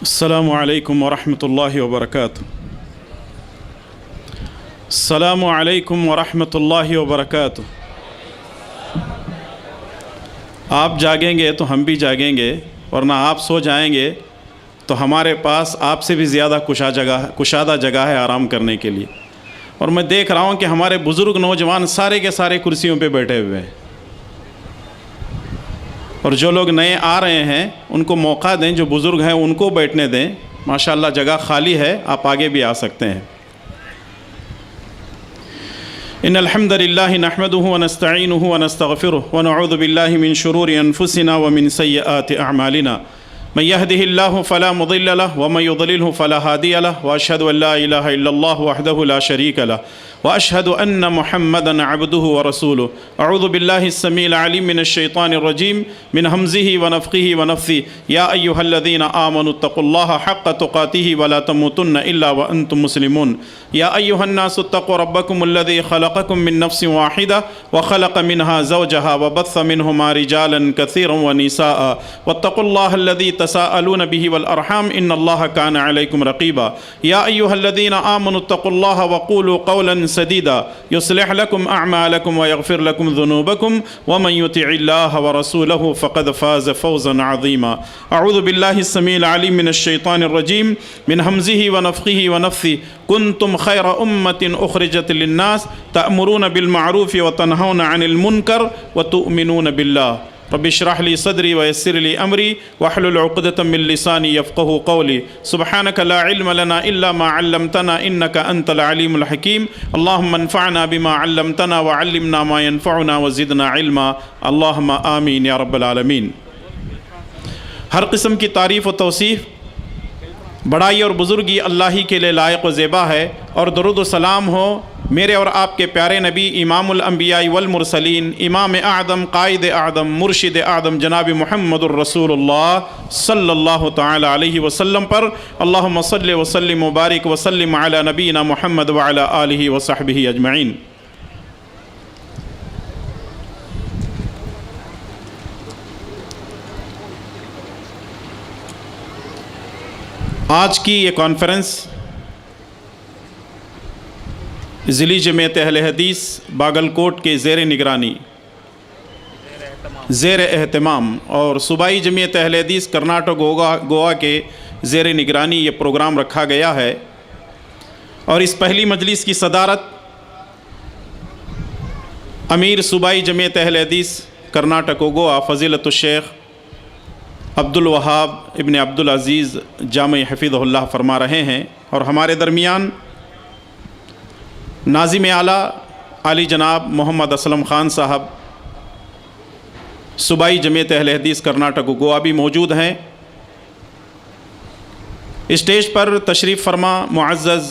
السلام علیکم ورحمۃ اللہ وبرکاتہ۔ السلام علیکم ورحمۃ اللہ وبرکاتہ۔ آپ جاگیں گے تو ہم بھی جاگیں گے، ورنہ آپ سو جائیں گے تو ہمارے پاس آپ سے بھی زیادہ کشادہ جگہ ہے آرام کرنے کے لیے۔ اور میں دیکھ رہا ہوں کہ ہمارے بزرگ نوجوان سارے کے سارے کرسیوں پہ بیٹھے ہوئے ہیں، اور جو لوگ نئے آ رہے ہیں ان کو موقع دیں، جو بزرگ ہیں ان کو بیٹھنے دیں۔ ماشاءاللہ جگہ خالی ہے، آپ آگے بھی آ سکتے ہیں۔ ان الحمد للہ نحمده ونستعینه ونستغفره ونعوذ باللہ من شرور انفسنا ومن سیئات اعمالنا من يهده الله فلا مضل له ومن يضلله فلا هادي له واشهد ان لا اله الا الله وحده لا شريك له واشهد ان محمدا عبده ورسوله۔ اعوذ بالله السميع العليم من الشيطان الرجيم من همزه ونفخه ونفثه يا ايها الذين امنوا اتقوا الله حق تقاته ولا تموتن الا وانتم مسلمون۔ يا ايها الناس اتقوا ربكم الذي خلقكم من نفس واحده وخلق منها زوجها وبث منهما رجالا كثيرا ونساء واتقوا الله الذي تساءلون به والارحام ان الله كان عليكم رقيبا۔ يا ايها الذين امنوا اتقوا الله وقولوا قولا سديدا يصلح لكم اعمالكم ويغفر لكم ذنوبكم ومن يطع الله ورسوله فقد فاز فوزا عظيما۔ اعوذ بالله السميع العليم من الشيطان الرجيم من همزه ونفخه ونفثه كنتم خير امة اخرجت للناس تأمرون بالمعروف وتنهون عن المنكر وتؤمنون بالله۔ رب اشرح لي صدري ويسر لي امري واحلل عقدة من لساني يفقهوا قولي۔ سبحانك لا علم لنا الا ما علمتنا انك انت العليم الحكيم۔ اللهم انفعنا بما علمتنا وعلمنا ما ينفعنا وزدنا علما، اللهم آمین یا رب العالمین۔ ہر قسم کی تعریف و توصیف، بڑائی اور بزرگی اللہ ہی کے لیے لائق و زیبا ہے، اور درود و سلام ہو میرے اور آپ کے پیارے نبی امام الانبیاء والمرسلین، امام اعظم، قائد اعظم، مرشد اعظم جناب محمد الرسول اللہ صلی اللہ تعالی علیہ وسلم پر۔ اللہم صلی وسلم وبارک وسلم علی نبینا محمد وعلی آلہ وصحبہ اجمعین۔ آج کی یہ کانفرنس ضلعی جمعیت اہل حدیث باگل کوٹ کے زیر نگرانی، زیر اہتمام، اور صوبائی جمعیت اہل حدیث کرناٹک گوا کے زیر نگرانی یہ پروگرام رکھا گیا ہے، اور اس پہلی مجلس کی صدارت امیر صوبائی جمعیت اہل حدیث کرناٹک گوا فضیلت الشیخ عبد الوہاب ابن عبد العزیز جامع حفظہ اللہ فرما رہے ہیں، اور ہمارے درمیان ناظم اعلیٰ علی جناب محمد اسلم خان صاحب صوبائی جمعیت اہل حدیث کرناٹک گوا بھی موجود ہیں۔ اسٹیج پر تشریف فرما معزز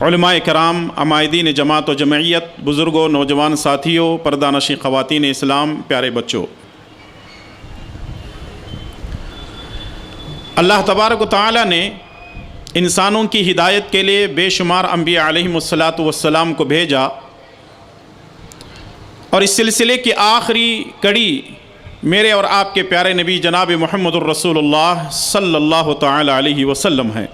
علماء کرام، عمائدین جماعت و جمعیت، بزرگوں، نوجوان ساتھیوں، پردہ نشین خواتین اسلام، پیارے بچوں، اللہ تبارک و تعالی نے انسانوں کی ہدایت کے لیے بے شمار انبیاء علیہم الصلاۃ والسلام کو بھیجا، اور اس سلسلے کی آخری کڑی میرے اور آپ کے پیارے نبی جناب محمد الرسول اللہ صلی اللہ تعالی علیہ وسلم ہے۔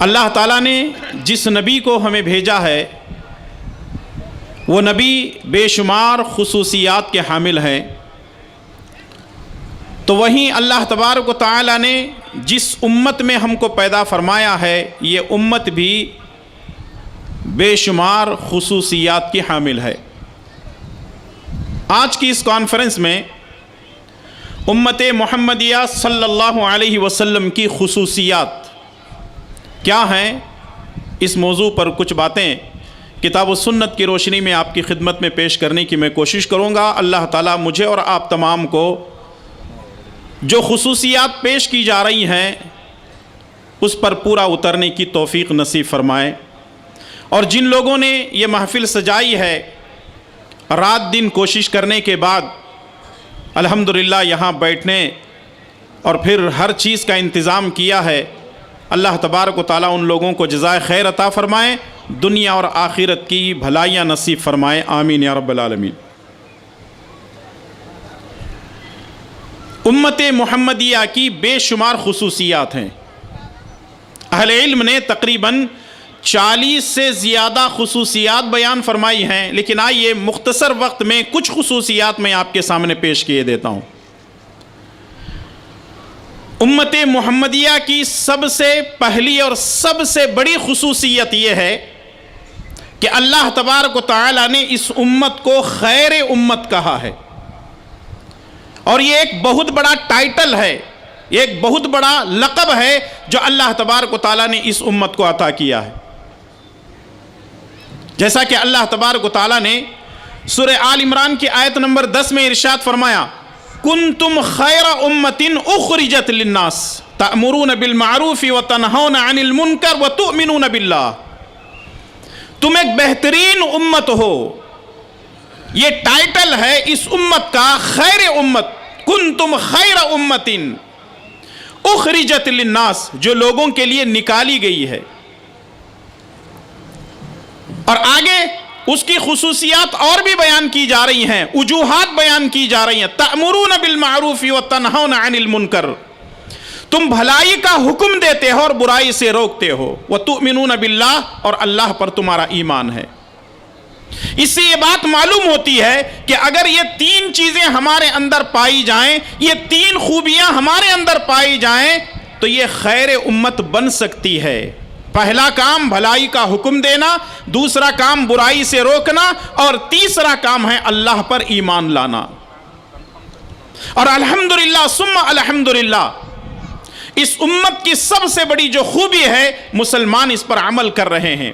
اللہ تعالیٰ نے جس نبی کو ہمیں بھیجا ہے وہ نبی بے شمار خصوصیات کے حامل ہیں، تو وہیں اللہ تبارک و تعالیٰ نے جس امت میں ہم کو پیدا فرمایا ہے یہ امت بھی بے شمار خصوصیات کی حامل ہے۔ آج کی اس کانفرنس میں امت محمدیہ صلی اللہ علیہ وسلم کی خصوصیات کیا ہیں، اس موضوع پر کچھ باتیں کتاب و سنت کی روشنی میں آپ کی خدمت میں پیش کرنے کی میں کوشش کروں گا۔ اللہ تعالیٰ مجھے اور آپ تمام کو جو خصوصیات پیش کی جا رہی ہیں اس پر پورا اترنے کی توفیق نصیب فرمائے، اور جن لوگوں نے یہ محفل سجائی ہے رات دن کوشش کرنے کے بعد الحمدللہ یہاں بیٹھنے اور پھر ہر چیز کا انتظام کیا ہے، اللہ تبارک و تعالیٰ ان لوگوں کو جزائے خیر عطا فرمائے، دنیا اور آخرت کی بھلائیاں نصیب فرمائے، آمین یا رب العالمین۔ امت محمدیہ کی بے شمار خصوصیات ہیں. اہل علم نے تقریباً 40 سے زیادہ خصوصیات بیان فرمائی ہیں، لیکن آئیے مختصر وقت میں کچھ خصوصیات میں آپ کے سامنے پیش کیے دیتا ہوں. امت محمدیہ کی سب سے پہلی اور سب سے بڑی خصوصیت یہ ہے کہ اللہ تبارک و تعالی نے اس امت کو خیر امت کہا ہے، اور یہ ایک بہت بڑا ٹائٹل ہے، ایک بہت بڑا لقب ہے جو اللہ تبارک و تعالی نے اس امت کو عطا کیا ہے. جیسا کہ اللہ تبارک و تعالی نے سورہ آل عمران کی آیت نمبر 10 میں ارشاد فرمایا، کنتم خیر امت اخرجت للناس تأمرون بالمعروف وتنہون عن المنکر وتؤمنون باللہ. تم ایک بہترین امت ہو، یہ ٹائٹل ہے اس امت کا، خیر امت. کنتم خیر امت اخرجت للناس، جو لوگوں کے لیے نکالی گئی ہے. اور آگے اس کی خصوصیات اور بھی بیان کی جا رہی ہیں، وجوہات بیان کی جا رہی ہیں. تأمرون بالمعروف وتنہون عن المنکر، تم بھلائی کا حکم دیتے ہو اور برائی سے روکتے ہو. وتؤمنون باللہ، اور اللہ پر تمہارا ایمان ہے. اس سے یہ بات معلوم ہوتی ہے کہ اگر یہ 3 چیزیں ہمارے اندر پائی جائیں، یہ 3 خوبیاں ہمارے اندر پائی جائیں، تو یہ خیر امت بن سکتی ہے. پہلا کام بھلائی کا حکم دینا، دوسرا کام برائی سے روکنا، اور تیسرا کام ہے اللہ پر ایمان لانا. اور الحمدللہ ثم الحمدللہ، اس امت کی سب سے بڑی جو خوبی ہے، مسلمان اس پر عمل کر رہے ہیں،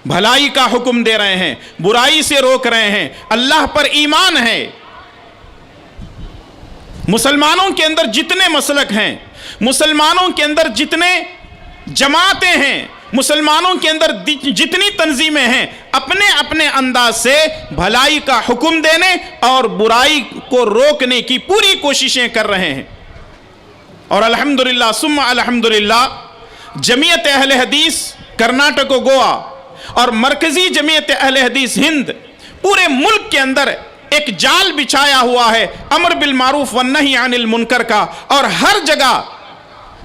بھلائی کا حکم دے رہے ہیں، برائی سے روک رہے ہیں، اللہ پر ایمان ہے. مسلمانوں کے اندر جتنے مسلک ہیں، مسلمانوں کے اندر جتنے جماعتیں ہیں، مسلمانوں کے اندر جتنی تنظیمیں ہیں، اپنے اپنے انداز سے بھلائی کا حکم دینے اور برائی کو روکنے کی پوری کوششیں کر رہے ہیں. اور الحمدللہ ثم الحمدللہ، جمعیت اہل حدیث کرناٹک و گوا اور مرکزی جمعیت اہل حدیث ہند پورے ملک کے اندر ایک جال بچھایا ہوا ہے امر بالمعروف والنہی عن المنکر کا. اور ہر جگہ،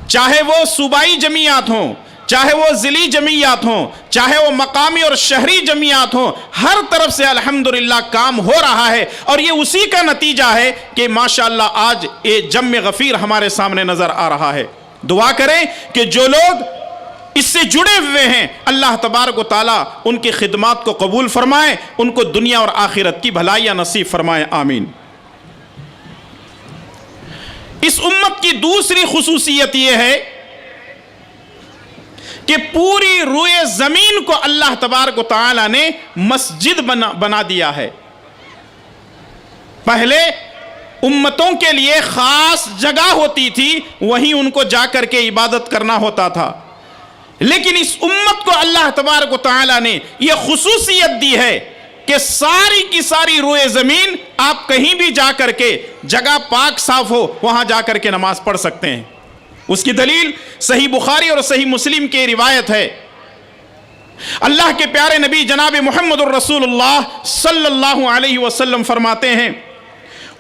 چاہے وہ صوبائی جمعیات ہوں، چاہے وہ ضلعی جمعیات ہوں، چاہے وہ مقامی اور شہری جمعیات ہوں، ہر طرف سے الحمدللہ کام ہو رہا ہے. اور یہ اسی کا نتیجہ ہے کہ ماشاءاللہ آج یہ جم غفیر ہمارے سامنے نظر آ رہا ہے. دعا کریں کہ جو لوگ اس سے جڑے ہوئے ہیں، اللہ تبارک و تعالیٰ ان کی خدمات کو قبول فرمائے، ان کو دنیا اور آخرت کی بھلائیاں نصیب فرمائے، آمین. اس امت کی دوسری خصوصیت یہ ہے کہ پوری روئے زمین کو اللہ تبارک و تعالیٰ نے مسجد بنا دیا ہے. پہلے امتوں کے لیے خاص جگہ ہوتی تھی، وہیں ان کو جا کر کے عبادت کرنا ہوتا تھا. لیکن اس امت کو اللہ تبارک و تعالیٰ نے یہ خصوصیت دی ہے کہ ساری کی ساری روئے زمین آپ کہیں بھی جا کر کے، جگہ پاک صاف ہو، وہاں جا کر کے نماز پڑھ سکتے ہیں. اس کی دلیل صحیح بخاری اور صحیح مسلم کی روایت ہے. اللہ کے پیارے نبی جناب محمد الرسول اللہ صلی اللہ علیہ وسلم فرماتے ہیں،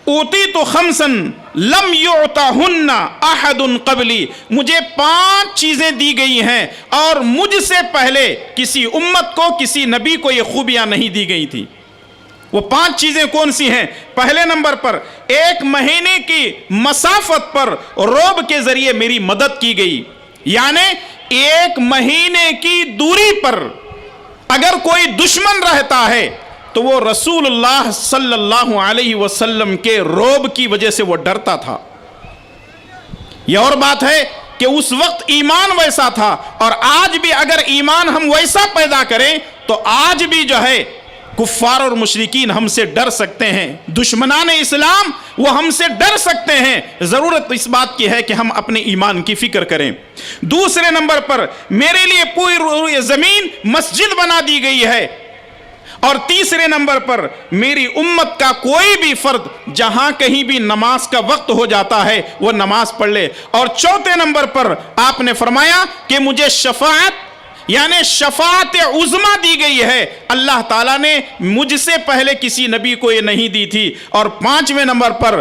اوتیت خمسا لم یعطہن احد قبلی، مجھے 5 چیزیں دی گئی ہیں اور مجھ سے پہلے کسی امت کو، کسی نبی کو یہ خوبیاں نہیں دی گئی تھی. وہ 5 چیزیں کون سی ہیں؟ پہلے نمبر پر 1 مہینے کی مسافت پر روب کے ذریعے میری مدد کی گئی. یعنی 1 مہینے کی دوری پر اگر کوئی دشمن رہتا ہے تو وہ رسول اللہ صلی اللہ علیہ وسلم کے روب کی وجہ سے وہ ڈرتا تھا. یہ اور بات ہے کہ اس وقت ایمان ویسا تھا، اور آج بھی اگر ایمان ہم ویسا پیدا کریں تو آج بھی جو ہے کفار اور مشرکین ہم سے ڈر سکتے ہیں، دشمنان اسلام وہ ہم سے ڈر سکتے ہیں. ضرورت اس بات کی ہے کہ ہم اپنے ایمان کی فکر کریں. دوسرے نمبر پر میرے لیے پوری زمین مسجد بنا دی گئی ہے. اور تیسرے نمبر پر میری امت کا کوئی بھی فرد جہاں کہیں بھی نماز کا وقت ہو جاتا ہے وہ نماز پڑھ لے. اور چوتھے نمبر پر آپ نے فرمایا کہ مجھے شفاعت یعنی شفاعت عظمی دی گئی ہے. اللہ تعالیٰ نے مجھ سے پہلے کسی نبی کو یہ نہیں دی تھی. اور 5ویں نمبر پر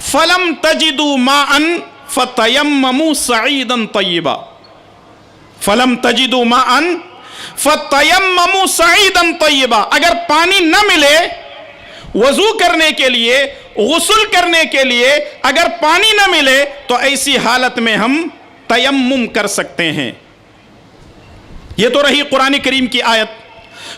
فلم تجدوا ماء فتیمموا صعیدا طیبا، فلم تجدوا ماء فتیمموا صعیدا طیبا، اگر پانی نہ ملے وضو کرنے کے لیے، غسل کرنے کے لیے اگر پانی نہ ملے تو ایسی حالت میں ہم تیمم کر سکتے ہیں۔ یہ تو رہی قرآن کریم کی آیت۔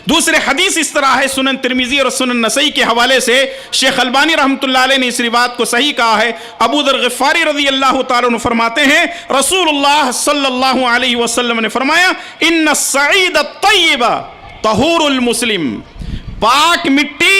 دوسرے حدیث اس طرح ہے، سنن ترمذی اور سنن نسائی کے حوالے سے شیخ البانی رحمۃ اللہ علیہ نے اس روایت کو صحیح کہا ہے۔ ابو ذر غفاری رضی اللہ تعالیٰ عنہ فرماتے ہیں رسول اللہ صلی اللہ علیہ وسلم نے فرمایا ان الصعید الطیب طہور المسلم، پاک مٹی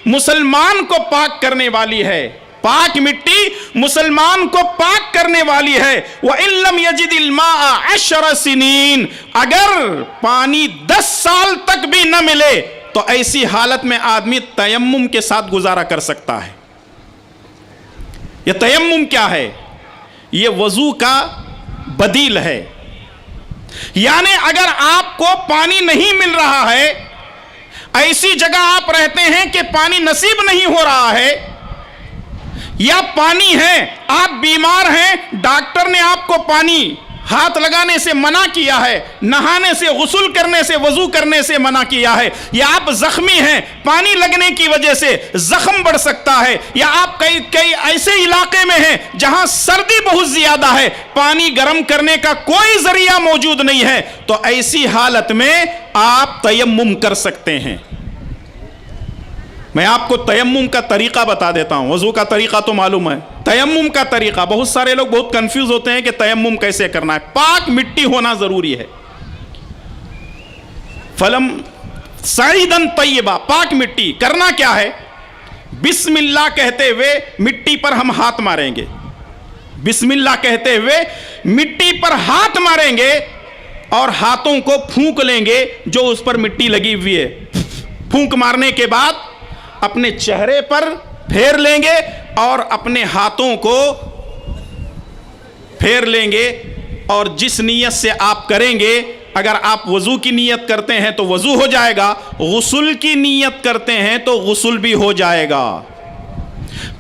مسلمان کو پاک کرنے والی ہے، پاک مٹی مسلمان کو پاک کرنے والی ہے۔ وَإِن لَّمْ يَجِدِ الْمَاءَ 10 سنین، اگر پانی 10 سال تک بھی نہ ملے تو ایسی حالت میں آدمی تیمم کے ساتھ گزارا کر سکتا ہے۔ یہ تیمم کیا ہے؟ یہ وضو کا بدیل ہے۔ یعنی اگر آپ کو پانی نہیں مل رہا ہے، ایسی جگہ آپ رہتے ہیں کہ پانی نصیب نہیں ہو رہا ہے، یا پانی ہے آپ بیمار ہیں، ڈاکٹر نے آپ کو پانی ہاتھ لگانے سے منع کیا ہے، نہانے سے، غسل کرنے سے، وضو کرنے سے منع کیا ہے، یا آپ زخمی ہیں، پانی لگنے کی وجہ سے زخم بڑھ سکتا ہے، یا آپ کئی ایسے علاقے میں ہیں جہاں سردی بہت زیادہ ہے، پانی گرم کرنے کا کوئی ذریعہ موجود نہیں ہے، تو ایسی حالت میں آپ تیمم کر سکتے ہیں۔ میں آپ کو تیمم کا طریقہ بتا دیتا ہوں، وضو کا طریقہ تو معلوم ہے، تیمم کا طریقہ بہت سارے لوگ بہت کنفیوز ہوتے ہیں کہ تیمم کیسے کرنا ہے۔ پاک مٹی ہونا ضروری ہے، فلم صعیدن طیبہ، پاک مٹی۔ کرنا کیا ہے؟ بسم اللہ کہتے ہوئے مٹی پر ہم ہاتھ ماریں گے، بسم اللہ کہتے ہوئے مٹی پر ہاتھ ماریں گے اور ہاتھوں کو پھونک لیں گے جو اس پر مٹی لگی ہوئی ہے۔ پھونک مارنے کے بعد اپنے چہرے پر پھیر لیں گے اور اپنے ہاتھوں کو پھیر لیں گے، اور جس نیت سے آپ کریں گے، اگر آپ وضو کی نیت کرتے ہیں تو وضو ہو جائے گا، غسل کی نیت کرتے ہیں تو غسل بھی ہو جائے گا۔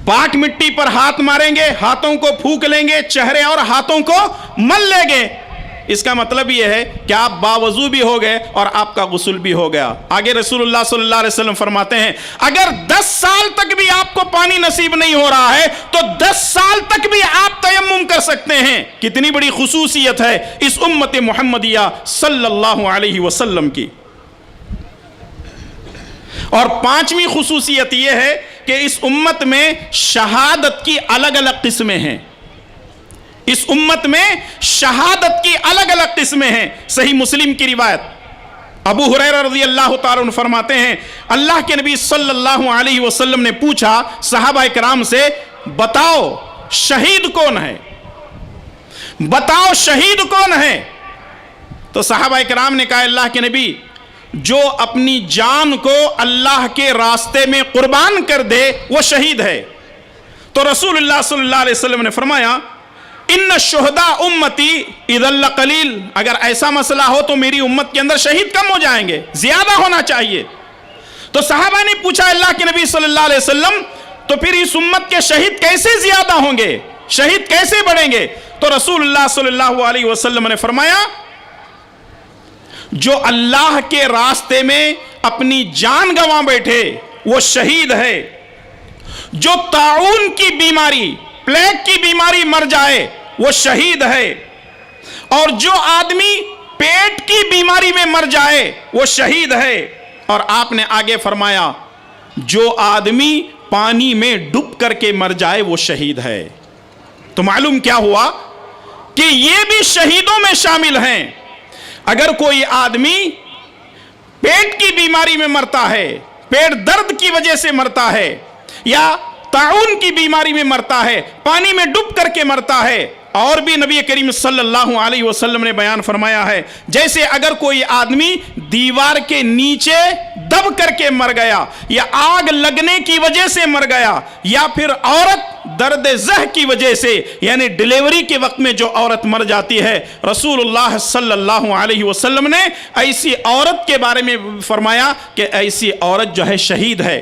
پاک مٹی پر ہاتھ ماریں گے، ہاتھوں کو پھونک لیں گے، چہرے اور ہاتھوں کو مل لیں گے، اس کا مطلب یہ ہے کہ آپ باوضو بھی ہو گئے اور آپ کا غسل بھی ہو گیا۔ آگے رسول اللہ صلی اللہ علیہ وسلم فرماتے ہیں اگر 10 سال تک بھی آپ کو پانی نصیب نہیں ہو رہا ہے تو 10 سال تک بھی آپ تیمم کر سکتے ہیں۔ کتنی بڑی خصوصیت ہے اس امت محمدیہ صلی اللہ علیہ وسلم کی۔ اور 5ویں خصوصیت یہ ہے کہ اس امت میں شہادت کی الگ الگ قسمیں ہیں، اس امت میں شہادت کی الگ الگ قسمیں ہیں۔ صحیح مسلم کی روایت، ابو ہریرہ رضی اللہ تعالیٰ عنہ فرماتے ہیں اللہ کے نبی صلی اللہ علیہ وسلم نے پوچھا صحابہ کرام سے بتاؤ شہید کون ہے، بتاؤ شہید کون ہے؟ تو صحابہ کرام نے کہا اللہ کے نبی جو اپنی جان کو اللہ کے راستے میں قربان کر دے وہ شہید ہے۔ تو رسول اللہ صلی اللہ علیہ وسلم نے فرمایا ان الشہداء امتی اذا لقلیل، اگر ایسا مسئلہ ہو تو میری امت کے اندر شہید کم ہو جائیں گے، زیادہ ہونا چاہیے۔ تو صحابہ نے پوچھا اللہ کے نبی صلی اللہ علیہ وسلم تو پھر اس امت کے شہید کیسے زیادہ ہوں گے، شہید کیسے بڑھیں گے؟ تو رسول اللہ صلی اللہ علیہ وسلم نے فرمایا جو اللہ کے راستے میں اپنی جان گنوا بیٹھے وہ شہید ہے، جو طاعون کی بیماری، پلیگ کی بیماری مر جائے وہ شہید ہے، اور جو آدمی پیٹ کی بیماری میں مر جائے وہ شہید ہے۔ اور آپ نے آگے فرمایا جو آدمی پانی میں ڈوب کر کے مر جائے وہ شہید ہے۔ تو معلوم کیا ہوا کہ یہ بھی شہیدوں میں شامل ہیں۔ اگر کوئی آدمی پیٹ کی بیماری میں مرتا ہے، پیٹ درد کی وجہ سے مرتا ہے، یا طاعون کی بیماری میں مرتا ہے، پانی میں ڈوب کر کے مرتا ہے، اور بھی نبی کریم صلی اللہ علیہ وسلم نے بیان فرمایا ہے جیسے اگر کوئی آدمی دیوار کے نیچے دب کر کے مر گیا، یا آگ لگنے کی وجہ سے مر گیا، یا پھر عورت درد زہ کی وجہ سے، یعنی ڈیلیوری کے وقت میں جو عورت مر جاتی ہے، رسول اللہ صلی اللہ علیہ وسلم نے ایسی عورت کے بارے میں فرمایا کہ ایسی عورت جو ہے شہید ہے۔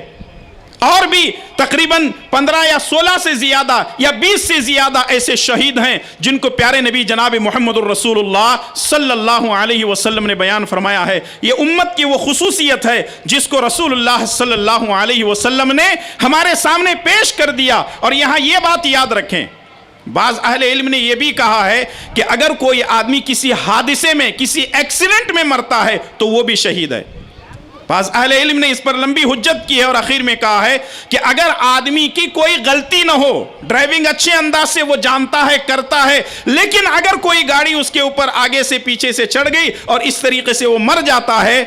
اور بھی تقریباً 15 یا 16 سے زیادہ یا 20 سے زیادہ ایسے شہید ہیں جن کو پیارے نبی جناب محمد الرسول اللہ صلی اللہ علیہ وسلم نے بیان فرمایا ہے۔ یہ امت کی وہ خصوصیت ہے جس کو رسول اللہ صلی اللہ علیہ وسلم نے ہمارے سامنے پیش کر دیا۔ اور یہاں یہ بات یاد رکھیں، بعض اہل علم نے یہ بھی کہا ہے کہ اگر کوئی آدمی کسی حادثے میں، کسی ایکسیڈنٹ میں مرتا ہے تو وہ بھی شہید ہے۔ بعض اہل علم نے اس پر لمبی حجت کی ہے اور آخر میں کہا ہے کہ اگر آدمی کی کوئی غلطی نہ ہو، ڈرائیونگ اچھے انداز سے وہ جانتا ہے، کرتا ہے، لیکن اگر کوئی گاڑی اس کے اوپر آگے سے پیچھے سے چڑھ گئی اور اس طریقے سے وہ مر جاتا ہے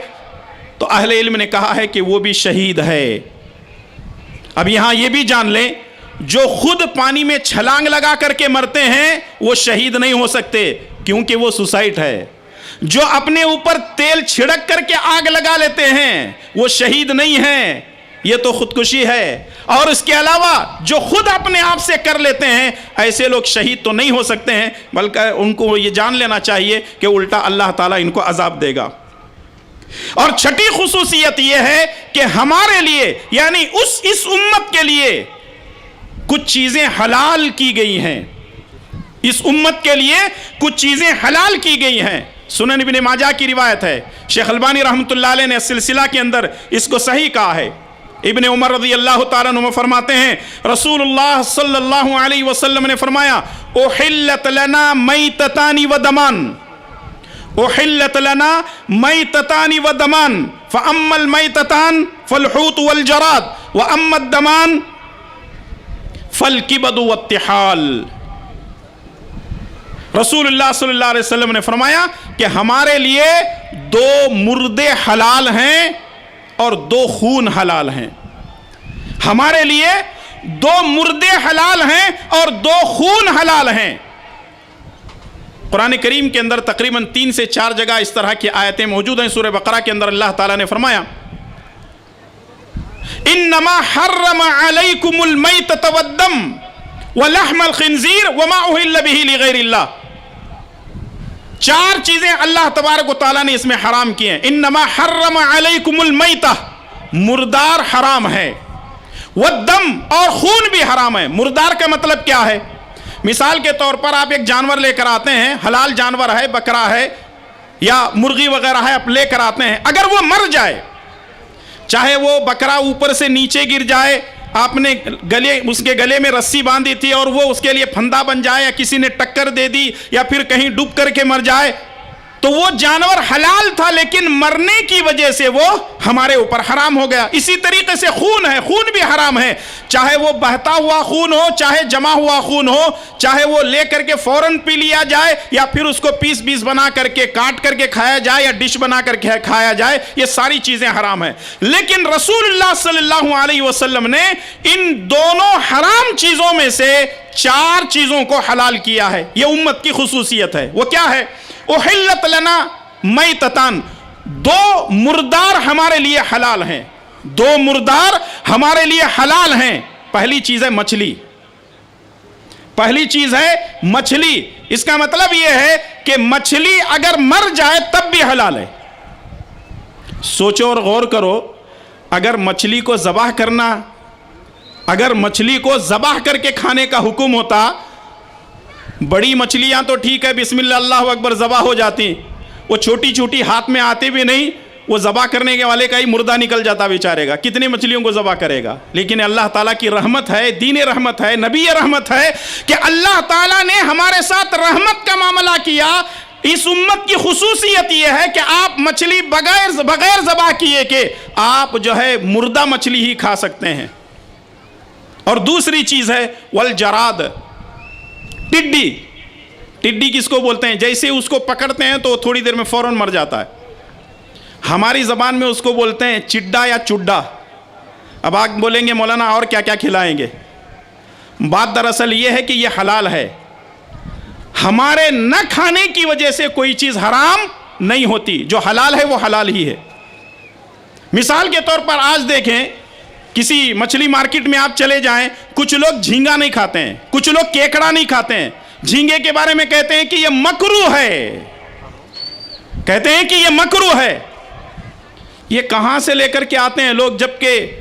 تو اہل علم نے کہا ہے کہ وہ بھی شہید ہے۔ اب یہاں یہ بھی جان لیں، جو خود پانی میں چھلانگ لگا کر کے مرتے ہیں وہ شہید نہیں ہو سکتے، کیونکہ وہ سوسائٹ ہے۔ جو اپنے اوپر تیل چھڑک کر کے آگ لگا لیتے ہیں وہ شہید نہیں ہیں، یہ تو خودکشی ہے۔ اور اس کے علاوہ جو خود اپنے آپ سے کر لیتے ہیں ایسے لوگ شہید تو نہیں ہو سکتے ہیں، بلکہ ان کو یہ جان لینا چاہیے کہ الٹا اللہ تعالیٰ ان کو عذاب دے گا۔ اور چھٹی خصوصیت یہ ہے کہ ہمارے لیے یعنی اس امت کے لیے کچھ چیزیں حلال کی گئی ہیں، اس امت کے لیے کچھ چیزیں حلال کی گئی ہیں۔ سنن ابن ماجہ کی روایت ہے، شیخ البانی رحمۃ اللہ علیہ نے سلسلہ کے اندر اس کو صحیح کہا ہے۔ ابن عمر رضی اللہ تعالیٰ عنہ فرماتے ہیں رسول اللہ صلی اللہ علیہ وسلم نے فرمایا احلت لنا میتتان و دمان، احلت لنا میتتان و دمان فاما المیتتان فالحوت والجراد واما الدمان فالکبد والطحال۔ رسول اللہ صلی اللہ علیہ وسلم نے فرمایا کہ ہمارے لیے 2 مردے حلال ہیں اور 2 خون حلال ہیں۔ ہمارے لیے 2 مردے حلال ہیں اور 2 خون حلال ہیں۔ قرآن کریم کے اندر تقریباً 3 سے 4 جگہ اس طرح کی آیتیں موجود ہیں۔ سورہ بقرہ کے اندر اللہ تعالیٰ نے فرمایا انما حرم علیکم المیتۃ والدم ولحم الخنزیر وما اہل بہ لغیر اللہ۔ 4 چیزیں اللہ تبارک و تعالیٰ نے اس میں حرام کی ہیں۔ انما حرم علیکم المیتہ، مردار حرام ہے، والدم، اور خون بھی حرام ہے۔ مردار کا مطلب کیا ہے؟ مثال کے طور پر آپ ایک جانور لے کر آتے ہیں، حلال جانور ہے، بکرا ہے یا مرغی وغیرہ ہے، آپ لے کر آتے ہیں، اگر وہ مر جائے، چاہے وہ بکرا اوپر سے نیچے گر جائے، آپ نے اس کے گلے میں رسی باندھی تھی اور وہ اس کے لیے پھندا بن جائے، یا کسی نے ٹکر دے دی یا پھر کہیں ڈوب کر کے مر جائے، تو وہ جانور حلال تھا لیکن مرنے کی وجہ سے وہ ہمارے اوپر حرام ہو گیا۔ اسی طریقے سے خون ہے، خون بھی حرام ہے، چاہے وہ بہتا ہوا خون ہو، چاہے جمع ہوا خون ہو، چاہے وہ لے کر کے فوراً پی لیا جائے یا پھر اس کو پیس بنا کر کے کاٹ کر کے کھایا جائے یا ڈش بنا کر کے کھایا جائے، یہ ساری چیزیں حرام ہیں۔ لیکن رسول اللہ صلی اللہ علیہ وسلم نے ان دونوں حرام چیزوں میں سے 4 چیزوں کو حلال کیا ہے۔ یہ امت کی خصوصیت ہے۔ وہ کیا ہے؟ احلت لنا میتتان، 2 مردار ہمارے لیے حلال ہیں، 2 مردار ہمارے لیے حلال ہیں۔ پہلی چیز ہے مچھلی، پہلی چیز ہے مچھلی۔ اس کا مطلب یہ ہے کہ مچھلی اگر مر جائے تب بھی حلال ہے۔ سوچو اور غور کرو، اگر مچھلی کو ذبح کرنا، اگر مچھلی کو ذبح کر کے کھانے کا حکم ہوتا، بڑی مچھلیاں تو ٹھیک ہے، بسم اللہ اللہ اکبر ذبح ہو جاتی، وہ چھوٹی چھوٹی ہاتھ میں آتی بھی نہیں، وہ ذبح کرنے کے والے کا ہی مردہ نکل جاتا بیچارے گا، کتنی مچھلیوں کو ذبح کرے گا۔ لیکن اللہ تعالیٰ کی رحمت ہے، دین رحمت ہے، نبی رحمت ہے کہ اللہ تعالیٰ نے ہمارے ساتھ رحمت کا معاملہ کیا۔ اس امت کی خصوصیت یہ ہے کہ آپ مچھلی بغیر ذبح کیے کہ آپ جو ہے مردہ مچھلی ہی کھا سکتے ہیں۔ اور دوسری چیز ہے والجراد، ٹڈی۔ ٹڈی کس کو بولتے ہیں؟ جیسے اس کو پکڑتے ہیں تو تھوڑی دیر میں فوراً مر جاتا ہے۔ ہماری زبان میں اس کو بولتے ہیں چڈا یا چڈا۔ اب آپ بولیں گے مولانا اور کیا کیا کھلائیں گے؟ بات دراصل یہ ہے کہ یہ حلال ہے، ہمارے نہ کھانے کی وجہ سے کوئی چیز حرام نہیں ہوتی، جو حلال ہے وہ حلال ہی ہے۔ مثال کے طور پر آج دیکھیں، کسی مچھلی مارکیٹ میں آپ چلے جائیں، کچھ لوگ جھینگا نہیں کھاتے ہیں، کچھ لوگ کیکڑا نہیں کھاتے ہیں، جھینگے کے بارے میں کہتے ہیں کہ یہ مکروہ ہے، کہتے ہیں کہ یہ مکروہ ہے۔ یہ کہاں سے لے کر کے آتے ہیں لوگ، جبکہ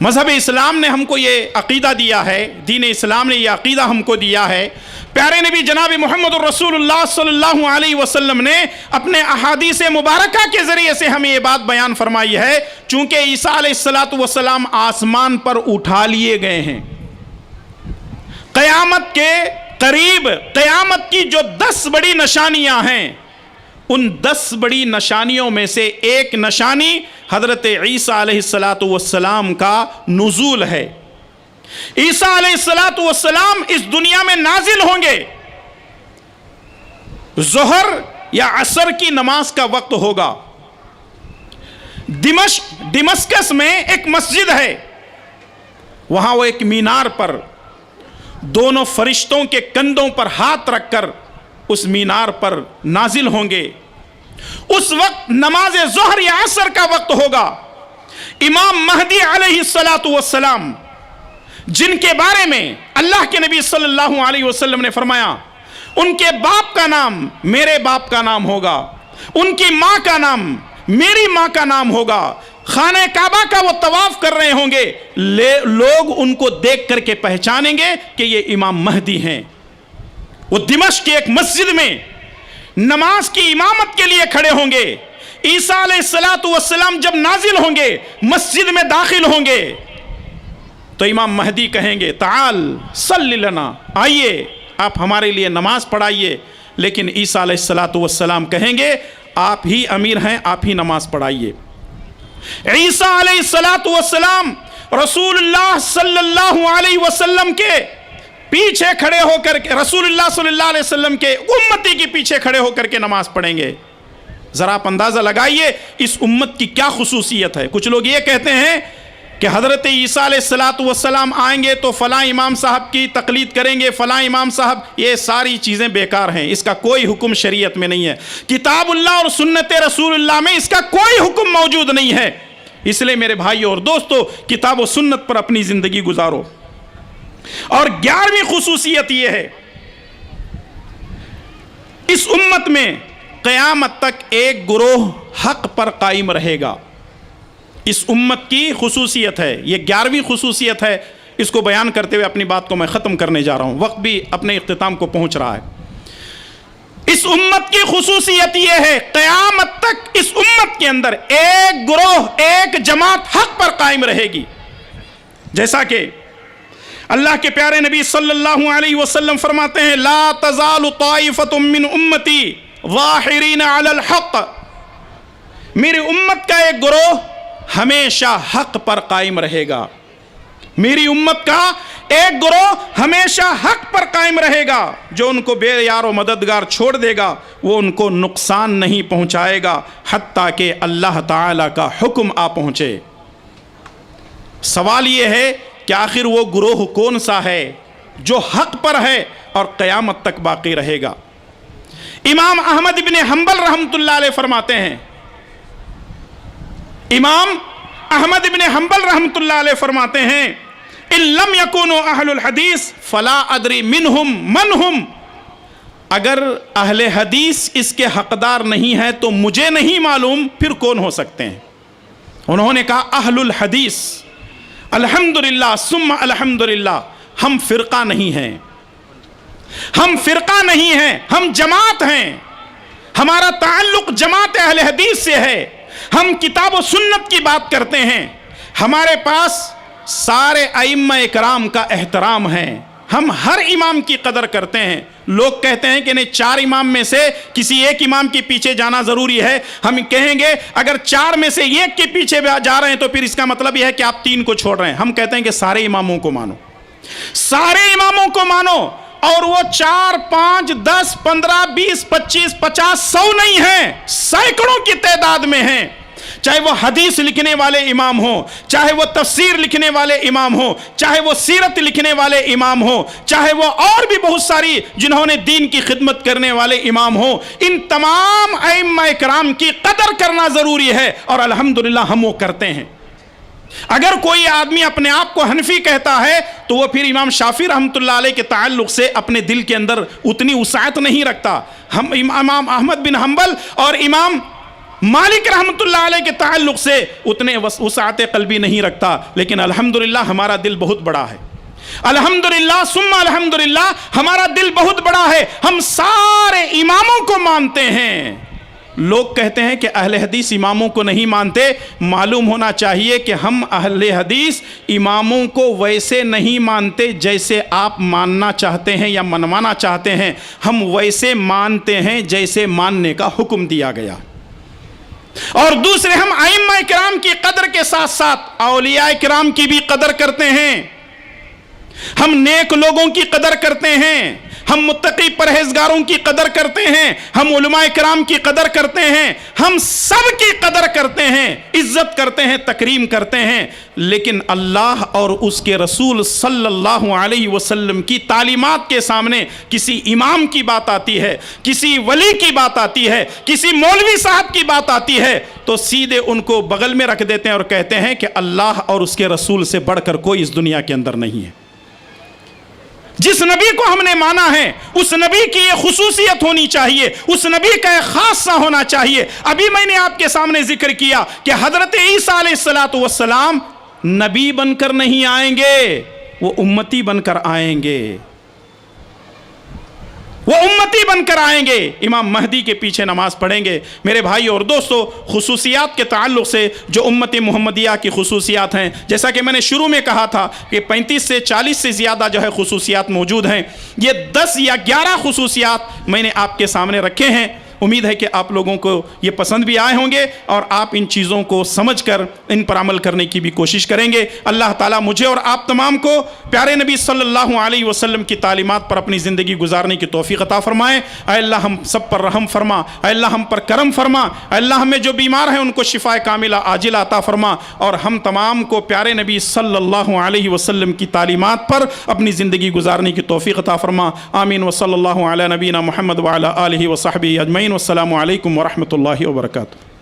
مذہب اسلام نے ہم کو یہ عقیدہ دیا ہے، دین اسلام نے یہ عقیدہ ہم کو دیا ہے۔ پیارے نبی جناب محمد الرسول اللہ صلی اللہ علیہ وسلم نے اپنے احادیث مبارکہ کے ذریعے سے ہمیں یہ بات بیان فرمائی ہے، چونکہ عیسیٰ علیہ السلام آسمان پر اٹھا لیے گئے ہیں، قیامت کے قریب قیامت کی جو 10 بڑی نشانیاں ہیں، ان 10 بڑی نشانیوں میں سے ایک نشانی حضرت عیسیٰ علیہ السلام کا نزول ہے۔ عیسیٰ علیہ السلام اس دنیا میں نازل ہوں گے، ظہر یا عصر کی نماز کا وقت ہوگا۔ دمشق میں ایک مسجد ہے، وہاں وہ ایک مینار پر دونوں فرشتوں کے کندھوں پر ہاتھ رکھ کر اس مینار پر نازل ہوں گے۔ اس وقت نماز ظہر یا عصر کا وقت ہوگا۔ امام مہدی علیہ السلام، جن کے بارے میں اللہ کے نبی صلی اللہ علیہ وسلم نے فرمایا ان کے باپ کا نام میرے باپ کا نام ہوگا، ان کی ماں کا نام میری ماں کا نام ہوگا، خانہ کعبہ کا وہ طواف کر رہے ہوں گے، لوگ ان کو دیکھ کر کے پہچانیں گے کہ یہ امام مہدی ہیں۔ وہ دمشق کی ایک مسجد میں نماز کی امامت کے لیے کھڑے ہوں گے۔ عیسیٰ علیہ السلام جب نازل ہوں گے، مسجد میں داخل ہوں گے، تو امام مہدی کہیں گے تعال صلی لنا، آئیے آپ ہمارے لیے نماز پڑھائیے۔ لیکن عیسیٰ علیہ السلام کہیں گے آپ ہی امیر ہیں، آپ ہی نماز پڑھائیے۔ عیسیٰ علیہ السلام رسول اللہ صلی اللہ علیہ وسلم کے پیچھے کھڑے ہو کر کے، رسول اللہ صلی اللہ علیہ وسلم کے امتی کے پیچھے کھڑے ہو کر کے نماز پڑھیں گے۔ ذرا آپ اندازہ لگائیے اس امت کی کیا خصوصیت ہے۔ کچھ لوگ یہ کہتے ہیں کہ حضرت عیسیٰ علیہ السلام آئیں گے تو فلاں امام صاحب کی تقلید کریں گے، فلاں امام صاحب، یہ ساری چیزیں بیکار ہیں، اس کا کوئی حکم شریعت میں نہیں ہے۔ کتاب اللہ اور سنت رسول اللہ میں اس کا کوئی حکم موجود نہیں ہے۔ اس لیے میرے بھائیو اور دوستو، کتاب و سنت پر اپنی زندگی گزارو۔ اور 11ویں خصوصیت یہ ہے، اس امت میں قیامت تک ایک گروہ حق پر قائم رہے گا۔ اس امت کی خصوصیت ہے، یہ 11ویں خصوصیت ہے۔ اس کو بیان کرتے ہوئے اپنی بات کو میں ختم کرنے جا رہا ہوں، وقت بھی اپنے اختتام کو پہنچ رہا ہے۔ اس امت کی خصوصیت یہ ہے، قیامت تک اس امت کے اندر ایک گروہ، ایک جماعت حق پر قائم رہے گی۔ جیسا کہ اللہ کے پیارے نبی صلی اللہ علیہ وسلم فرماتے ہیں لا تزال طائفۃ من امتی ظاہرین علی الحق، میری امت کا ایک گروہ ہمیشہ حق پر قائم رہے گا۔ میری امت کا ایک گروہ ہمیشہ حق پر قائم رہے گا، جو ان کو بے یار و مددگار چھوڑ دے گا وہ ان کو نقصان نہیں پہنچائے گا حتیٰ کہ اللہ تعالی کا حکم آ پہنچے۔ سوال یہ ہے کہ آخر وہ گروہ کون سا ہے جو حق پر ہے اور قیامت تک باقی رہے گا؟ امام احمد بن حنبل رحمۃ اللہ علیہ فرماتے ہیں، امام احمد بن حنبل رحمۃ اللہ علیہ فرماتے ہیں ان لم یکونوا اہل الحدیث فلا ادری منہم من ہم، اگر اہل حدیث اس کے حقدار نہیں ہے تو مجھے نہیں معلوم پھر کون ہو سکتے ہیں۔ انہوں نے کہا اہل الحدیث الحمدللہ ثم الحمدللہ، ہم فرقہ نہیں ہیں، ہم فرقہ نہیں ہیں، ہم جماعت ہیں، ہمارا تعلق جماعت اہل حدیث سے ہے، ہم کتاب و سنت کی بات کرتے ہیں، ہمارے پاس سارے ائمہ اکرام کا احترام ہے، ہم ہر امام کی قدر کرتے ہیں۔ لوگ کہتے ہیں کہ نہیں 4 امام میں سے کسی ایک امام کے پیچھے جانا ضروری ہے، ہم کہیں گے اگر 4 میں سے ایک کے پیچھے جا رہے ہیں تو پھر اس کا مطلب یہ ہے کہ آپ 3 کو چھوڑ رہے ہیں۔ ہم کہتے ہیں کہ سارے اماموں کو مانو، سارے اماموں کو مانو، اور وہ 4 5 10 15 20 25 50 100 نہیں ہیں، سینکڑوں کی تعداد میں ہیں، چاہے وہ حدیث لکھنے والے امام ہوں، چاہے وہ تفسیر لکھنے والے امام ہوں، چاہے وہ سیرت لکھنے والے امام ہوں، چاہے وہ اور بھی بہت ساری جنہوں نے دین کی خدمت کرنے والے امام ہوں، ان تمام ائمہ اکرام کی قدر کرنا ضروری ہے، اور الحمدللہ ہم وہ کرتے ہیں۔ اگر کوئی آدمی اپنے آپ کو حنفی کہتا ہے تو وہ پھر امام شافعی رحمۃ اللہ علیہ کے تعلق سے اپنے دل کے اندر اتنی وسعت نہیں رکھتا۔ ہم امام احمد بن حنبل اور امام مالک رحمت اللہ علیہ کے تعلق سے اتنے وسعت قلبی نہیں رکھتا، لیکن الحمدللہ ہمارا دل بہت بڑا ہے، الحمدللہ ثم الحمدللہ ہمارا دل بہت بڑا ہے، ہم سارے اماموں کو مانتے ہیں۔ لوگ کہتے ہیں کہ اہل حدیث اماموں کو نہیں مانتے، معلوم ہونا چاہیے کہ ہم اہل حدیث اماموں کو ویسے نہیں مانتے جیسے آپ ماننا چاہتے ہیں یا منوانا چاہتے ہیں، ہم ویسے مانتے ہیں جیسے ماننے کا حکم دیا گیا۔ اور دوسرے، ہم ائمہ کرام کی قدر کے ساتھ ساتھ اولیاء کرام کی بھی قدر کرتے ہیں، ہم نیک لوگوں کی قدر کرتے ہیں، ہم متقی پرہیزگاروں کی قدر کرتے ہیں، ہم علماء کرام کی قدر کرتے ہیں، ہم سب کی قدر کرتے ہیں، عزت کرتے ہیں، تکریم کرتے ہیں، لیکن اللہ اور اس کے رسول صلی اللہ علیہ وسلم کی تعلیمات کے سامنے کسی امام کی بات آتی ہے، کسی ولی کی بات آتی ہے، کسی مولوی صاحب کی بات آتی ہے تو سیدھے ان کو بغل میں رکھ دیتے ہیں اور کہتے ہیں کہ اللہ اور اس کے رسول سے بڑھ کر کوئی اس دنیا کے اندر نہیں ہے۔ جس نبی کو ہم نے مانا ہے اس نبی کی یہ خصوصیت ہونی چاہیے، اس نبی کا ایک خاصہ ہونا چاہیے۔ ابھی میں نے آپ کے سامنے ذکر کیا کہ حضرت عیسیٰ علیہ السلام نبی بن کر نہیں آئیں گے، وہ امتی بن کر آئیں گے، وہ امتی بن کر آئیں گے، امام مہدی کے پیچھے نماز پڑھیں گے۔ میرے بھائی اور دوستو، خصوصیات کے تعلق سے جو امت محمدیہ کی خصوصیات ہیں، جیسا کہ میں نے شروع میں کہا تھا کہ 35 سے 40 سے زیادہ جو ہے خصوصیات موجود ہیں، یہ 10 یا 11 خصوصیات میں نے آپ کے سامنے رکھے ہیں۔ امید ہے کہ آپ لوگوں کو یہ پسند بھی آئے ہوں گے اور آپ ان چیزوں کو سمجھ کر ان پر عمل کرنے کی بھی کوشش کریں گے۔ اللہ تعالیٰ مجھے اور آپ تمام کو پیارے نبی صلی اللہ علیہ وسلم کی تعلیمات پر اپنی زندگی گزارنے کی توفیق عطا فرمائے۔ اے اللہ ہم سب پر رحم فرما، اے اللہ ہم پر کرم فرما، اے اللہ ہمیں جو بیمار ہیں ان کو شفا کاملہ عاجلہ عطا فرما، اور ہم تمام کو پیارے نبی صلی اللہ علیہ وسلم کی تعلیمات پر اپنی زندگی گزارنے کی توفیق عطا فرما۔ آمین وصلی اللہ علی نبینا محمد وعلی آلہ وصحبہ اجمعین۔ والسلام علیکم ورحمۃ اللہ وبرکاتہ۔